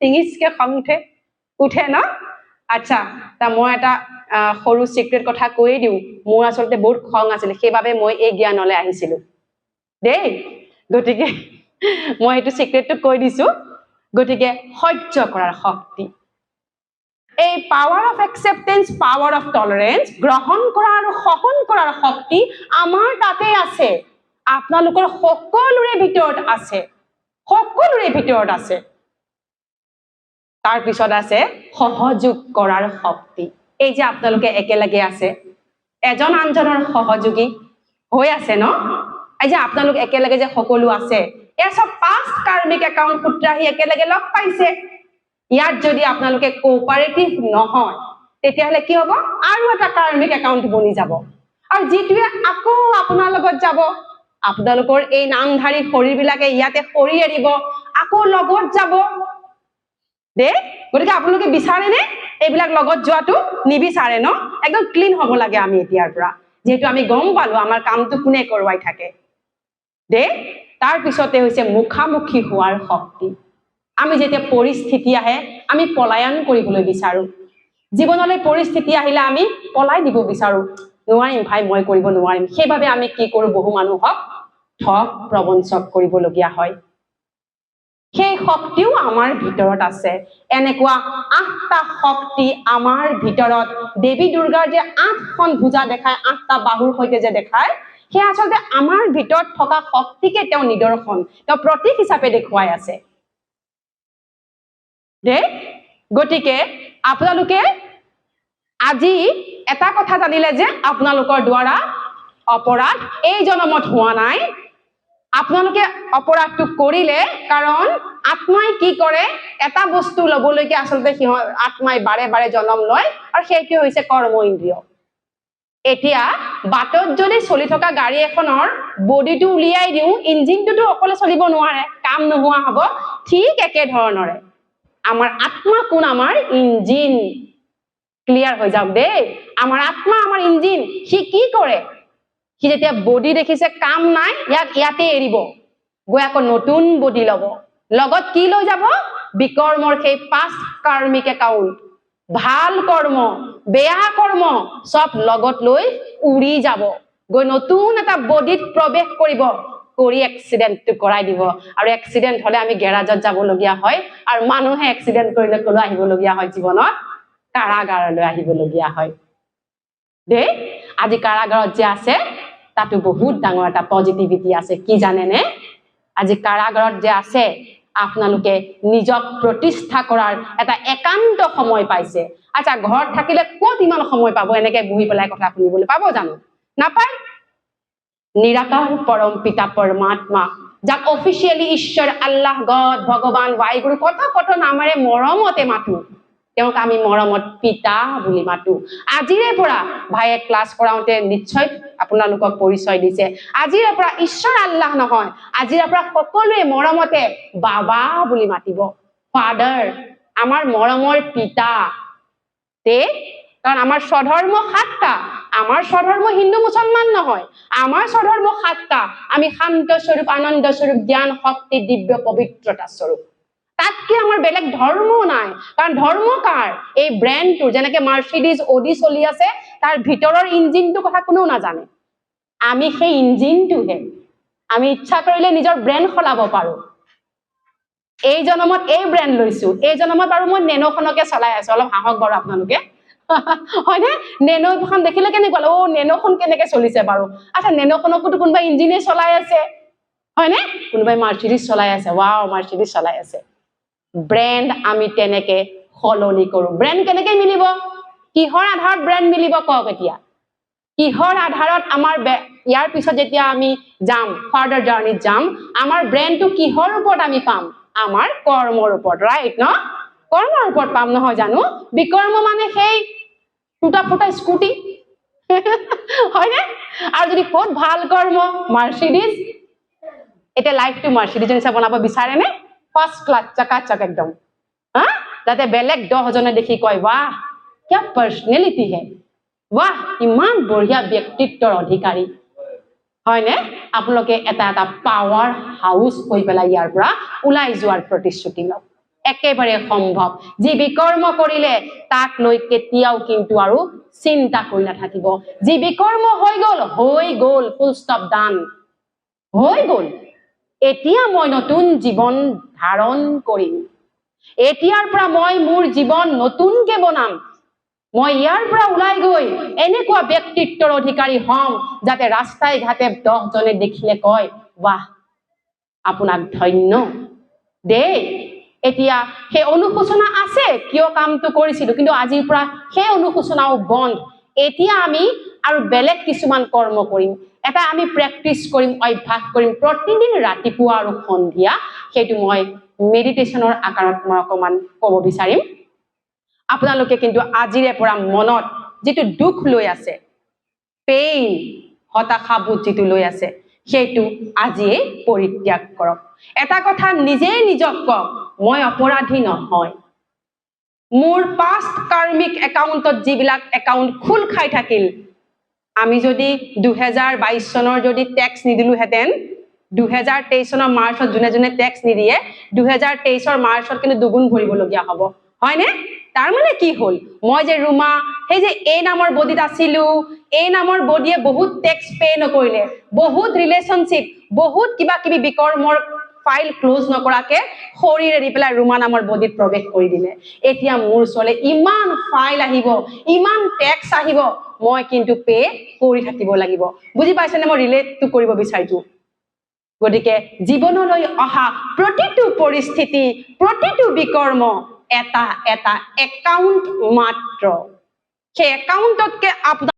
টিঙিচকে খং উঠে ন আচ্ছা তা মই এটা সৰু সিক্ৰেট কথা কৈ দিও মোৰ আসলতে বহুত খং আছিল সেইবাবে মই এই জ্ঞানলৈ আহিছিলো দেই গতিকে মই এইটো সিক্ৰেটটো কৈ দিছো গতিকে সহ্য কৰাৰ শক্তি এই power of acceptance power of tolerance গ্ৰহণ কৰা আৰু সহন কৰাৰ শক্তি আমাৰ তাতে আছে আপোনালোকৰ সকলোৰে ভিতৰত আছে তাৰ পিছত আছে সহযোগ কৰাৰ শক্তি এই যে আপোনালোকে একেলগে আছে এজন আনজনৰ সহযোগী হৈ আছে ন এই যে আপোনালোক একেলগে যে সকলো আছে এয়া সব পাস্ট কাৰ্মিক একাউণ্ট পুত্ৰাহি একেলগে লগ পাইছে ইয়াত যদি আপোনালোকে কোঅপাৰেটিভ নহয় তেতিয়াহলে কি হ'ব আৰু এটা কাৰ্মিক একাউণ্ট বনি যাব আৰু যেটোৱে আকৌ আপোনাৰ লগত যাব আপোনালোকৰ এই নামধাৰী শৰীৰবিলাকে ইয়াতে শৰী এৰিব আকৌ লগত যাব দে গতিকে আপোনালোকে বিচাৰে নে এইবিলাক লগত যোৱাটো নিবিচাৰে ন একদম ক্লিন হ'ব লাগে আমি এতিয়াৰ পৰা যেহেতু আমি গম পালো আমাৰ কামটো কোনে কৰোৱাই থাকে দে তাৰ পিছতে হৈছে মুখামুখি হোৱাৰ শক্তি আমি যেতিয়া পৰিস্থিতি আহে আমি পলায়ন কৰিবলৈ বিচাৰো জীৱনলৈ পৰিস্থিতি আহিলে আমি পলাই দিব বিচাৰো নোৱাৰিম ভাই মই কৰিব নোৱাৰিম সেইভাবে আমি কি কৰো বহু মানুহক ঠগ প্ৰবঞ্চক কৰিবলগীয়া হয় সেই শক্তিও আমাৰ ভিতৰত আছে এনেকুৱা ৮টা শক্তি আমাৰ ভিতৰত দেৱী দুৰ্গাৰ যে ৮খন ভুজা দেখায় ৮টা বাহুৰ সৈতে যে দেখায় সেই আসলতে আমাৰ ভিতৰত থকা শক্তিকে তেওঁ নিদৰ্শন তেওঁ প্ৰতীক হিচাপে দেখুৱাই আছে দে গতিকে আপোনালোকে আজি এটা কথা জানিলে যে আপোনালোকৰ দ্বাৰা অপৰাধ এই জনমত হোৱা নাই আপোনালোকে অপৰাধটো কৰিলে কাৰণ আত্মাই কি কৰে এটা বস্তু লবলৈকে আসলতে আত্মাই বাৰে বাৰে জন্ম লয় আৰু সেইটো হৈছে কৰ্ম ইন্দ্ৰিয় এতিয়া বাটত যদি চলি থকা গাড়ী এখনৰ বডিটো উলিয়াই দিও ইঞ্জিনটো অকলে চলিব নোৱাৰে কাম নোহোৱা হ'ব ঠিক একে ধৰণৰে আমাৰ আত্মা কোন আমাৰ ইঞ্জিন ক্লিয়াৰ হৈ যাওক দেই আমাৰ আত্মা আমাৰ ইঞ্জিন সি কি কৰে সি যেতিয়া বডি দেখিছে কাম নাই ইয়াতে এৰিব গৈ আকৌ নতুন বডি ল'ব লগত কি লৈ যাব বিকৰ্মৰ সেই পাস্ট কাৰ্মিক একাউণ্ট ভাল কৰ্ম বেয়া কৰ্ম সব লগত লৈ উৰি যাব গৈ নতুন এটা বডিত প্ৰৱেশ কৰিব কৰি এক্সিডেন্টটো কৰাই দিব আৰু এক্সিডেন্ট হলে আমি গেৰাজত যাবলগীয়া হয় আৰু মানুহে এক্সিডেন্ট কৰিলে কলৈ আহিবলগীয়া হয় জীৱনত কাৰাগাৰলৈ আহিবলগীয়া হয় দে আজি কাৰাগাৰত যে আছে তাতো বহুত ডাঙৰ এটা পজিটিভিটি আছে কি জানেনে আজি কাৰাগাৰত যে আছে আপোনালোকে নিজক প্ৰতিষ্ঠা কৰাৰ এটা একান্ত সময় পাইছে আচ্ছা ঘৰত থাকিলে ক'ত ইমান সময় পাব এনেকে বহি পেলাই কথা শুনিবলৈ পাব জানো নাপায় নিৰাকাৰ পৰম পিতা পৰমাত্মা যাক অফিচিয়েলি ঈশ্বৰ আল্লাহ গড ভগৱান বায়ুগুৰু কত নামেৰে মৰমতে মাতো তেওঁক আমি মৰমত পিতা বুলি মাতো আজিৰে পৰা ভাইয়ে ক্লাছ কৰাওঁতে নিশ্চয় আপোনালোকক পৰিচয় দিছে আজিৰে পৰা ঈশ্বৰ আল্লাহ নহয় আজিৰে পৰা সকলোৱে মৰমতে বাবা বুলি মাতিব ফাদাৰ আমাৰ মৰমৰ পিতা তে কাৰণ আমাৰ স্বধৰ্ম 7টা আমাৰ স্বধৰ্ম হিন্দু মুছলমান নহয় আমাৰ স্বধৰ্ম 7টা আমি শান্ত স্বৰূপ আনন্দ স্বৰূপ জ্ঞান শক্তি দিব্য পবিত্ৰতা স্বৰূপ তাতকে আমাৰ বেলেগ ধৰ্ম নাই কাৰণ ধৰ্ম কাৰ এই ব্ৰেণ্ডটো যেনেকে মাৰ্সিডিজ অডি চলি আছে তাৰ ভিতৰৰ ইঞ্জিনটো কথা কোনো নাজানে আমি সেই ইঞ্জিনটোহে আমি ইচ্ছা কৰিলে নিজৰ ব্ৰেণ্ড খলাব পাৰো এই জনমত এই ব্ৰেণ্ড লৈছো এই জনমত আৰু মই নেনোখনকে চলাই আছো অলপ হাঁহক বাৰু আপোনালোকে হয়নে নেনোখন দেখিলে কেনেকুৱা ও নেনোখন কেনেকে চলিছে বাৰু আচ্ছা নেনোখনকো কোনোবা ইঞ্জিনে চলাই আছে হয়নে কোনোবাই মাৰ্সিডিজ চলাই আছে ওয়াও মাৰ্সিডিজ চলাই আছে ব্ৰেণ্ড আমি তেনেকে সলনি কৰো ব্ৰেণ্ড কেনেকে মিলিব কিহৰ আধাৰত ব্ৰেণ্ড মিলিব কওক এতিয়া কিহৰ আধাৰত আমাৰ ইয়াৰ পিছত যেতিয়া আমি যাম ফাৰ্দাৰ জাৰ্নিত যাম আমাৰ ব্ৰেণ্ডটো কিহৰ ওপৰত আমি পাম আমাৰ কৰ্মৰ ওপৰত ৰাইট ন কৰ্মৰ ওপৰত পাম নহয় জানো বিকৰ্ম মানে সেই টুটা ফুটা স্কুটি হয়নে আৰু যদি বহুত ভাল কৰ্ম মাৰ্সিডিজ এটা লাইফটো মাৰ্সিডিজ নিচিনা বনাব বিচাৰে নে ফাৰ্ষ্ট ক্লাছ চকাচক একদম যাতে বেলেগ 10 জনে দেখি কয় বাহ কি পাৰ্সনেলিটি হে বাহ ইমান বঢ়িয়া ব্যক্তিত্বৰ অধিকাৰী হয়নে আপোনালোকে এটা এটা পাৱাৰ হাউস হৈ পেলাই ইয়াৰ পৰা ওলাই যোৱাৰ প্ৰতিশ্ৰুতি লওক একেবাৰে সম্ভৱ যি বিকৰ্ম কৰিলে তাক লৈ কেতিয়াও কিন্তু আৰু চিন্তা কৰি নাথাকিব যি বিকৰ্ম হৈ গ'ল ফুল ষ্টপ ডান হৈ গ'ল এতিয়া মই নতুন জীৱন ধাৰণ কৰিম এতিয়াৰ পৰা মই মোৰ জীৱন নতুনকে বনাম মই ইয়াৰ পৰা ওলাই গৈ এনেকুৱা ব্যক্তিত্বৰ অধিকাৰী হম যাতে ৰাস্তাই ঘাটে 10 জনে দেখিলে কয় বাহ আপোনাক ধন্য দেই এতিয়া সেই অনুশোচনা আছে কিয় কামটো কৰিছিলো কিন্তু আজিৰ পৰা সেই অনুশোচনাও বন্ধ এতিয়া আমি আৰু বেলেগ কিছুমান কৰ্ম কৰিম এটা আমি প্ৰেক্টিস কৰিম অভ্যাস কৰিম প্ৰতিদিন ৰাতিপুৱা আৰু সন্ধিয়া সেইটো মই মেডিটেশনৰ আকাৰত মই অকমান ক'ব বিচাৰিম আপোনালোকে কিন্তু আজিৰে পৰা মনত যেটো দুখ লৈ আছে পেইন হতাশাবোধ যেটো লৈ আছে সেইটো আজিয়ে পৰিত্যাগ কৰক এটা কথা নিজে নিজক কওক মই অপৰাধী নহয় মোৰ পাষ্ট কাৰ্মিক একাউণ্টত যিবিলাক একাউণ্ট খুল খাই থাকিল আমি যদি 2022 চনৰ যদি ট্যাক্স নিদিলো হেতেন 2023 চনৰ মাৰ্চত জুনে জুনে ট্যাক্স নিদিয়ে 2023 ৰ মাৰ্চত কিন্তু দুগুণ ভৰিব লগিয়া হ'ব হয়নে তাৰ মানে কি হল মই যে ৰুমা সেই যে এই নামৰ বডিত আছিলো এই নামৰ বডিয়ে বহুত ট্যাক্স পে নকৰিলে বহুত ৰিলেশনশিপ বহুত কিবা কিবি বিকৰ্মৰ ফাইল ক্লোজ নকৰাকে খৰিৰে এৰি পেলাই ৰুমা নামৰ বডিত প্ৰৱেশ কৰি দিলে এতিয়া মোৰ চলে ইমান ফাইল আহিব ইমান ট্যাক্স আহিব মই কিন্তু পে কৰি থাকিব লাগিব বুজি পাইছেনে মই ৰিলেট টু কৰিব বিচাৰিছো গতিকে জীৱনলৈ অহা প্ৰতিটো পৰিস্থিতি প্ৰতিটো বিকৰ্ম এটা এটা একাউণ্ট মাত্ৰ সেই একাউণ্টতকে